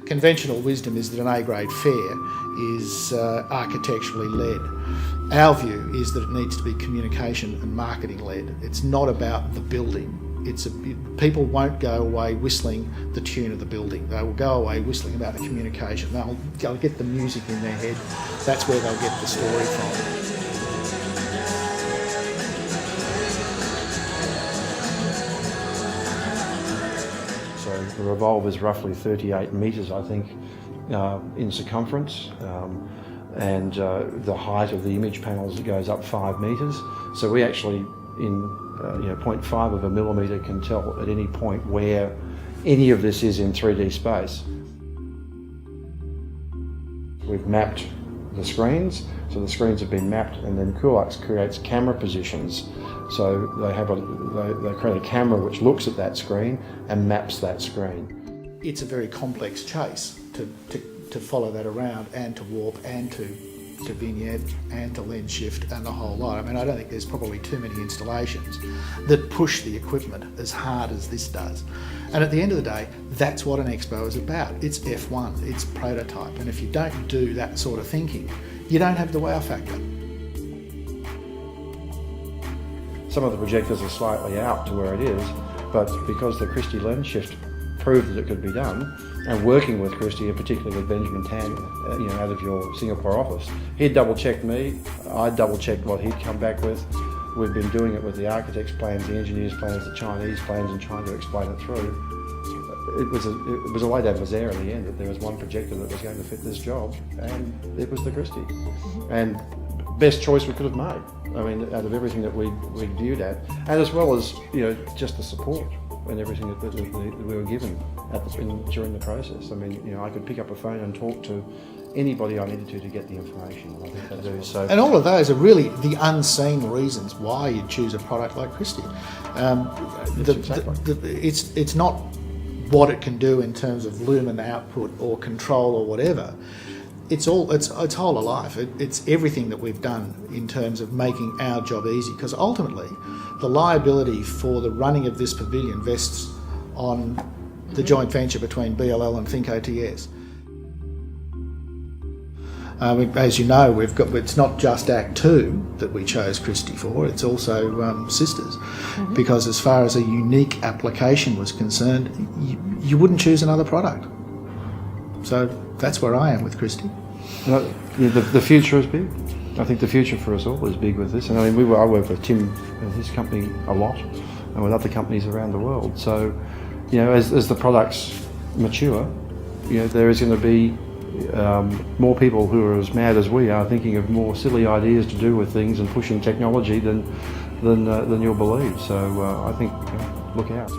Conventional wisdom is that an A-grade fair is architecturally led. Our view is that it needs to be communication and marketing led. It's not about the building. People won't go away whistling the tune of the building. They will go away whistling about the communication. They'll get the music in their head. That's where they'll get the story from. So the revolve is roughly 38 metres, I think, in circumference, and the height of the image panels goes up 5 metres. So we actually, in 0.5 of a millimetre, can tell at any point where any of this is in 3D space. We've mapped the screens, so the screens have been mapped, and then Coolux creates camera positions. So they create a camera which looks at that screen and maps that screen. It's a very complex chase to follow that around, and to warp, and to vignette, and to lens shift, and the whole lot. I mean, I don't think there's probably too many installations that push the equipment as hard as this does. And at the end of the day, that's what an expo is about. It's F1, it's prototype, and if you don't do that sort of thinking, you don't have the wow factor. Some of the projectors are slightly out to where it is, but because the Christie lens shift proved that it could be done, and working with Christie, and particularly with Benjamin Tan, out of your Singapore office, he'd double-checked me, I'd double-checked what he'd come back with. We've been doing it with the architect's plans, the engineer's plans, the Chinese plans, and trying to explain it through. It was a lay down was there in the end, that there was one projector that was going to fit this job, and it was the Christie. And best choice we could have made. I mean, out of everything that we viewed at, and as well as just the support and everything that we were given during the process. I mean, I could pick up a phone and talk to anybody I needed to get the information. I think I do. So, and all of those are really the unseen reasons why you choose a product like Christie. It's not what it can do in terms of lumen output or control or whatever. It's whole of life. It's everything that we've done in terms of making our job easy, because ultimately the liability for the running of this pavilion vests on the joint venture between BLL and Think OTS. As you know, it's not just Act 2 that we chose Christie for, it's also Sisters, because as far as a unique application was concerned, you wouldn't choose another product. So that's where I am with Christie. The future is big. I think the future for us all is big with this. And I mean, I work with Tim and his company a lot, and with other companies around the world. So, as the products mature, there is going to be more people who are as mad as we are, thinking of more silly ideas to do with things and pushing technology than you'll believe. So I think, look out.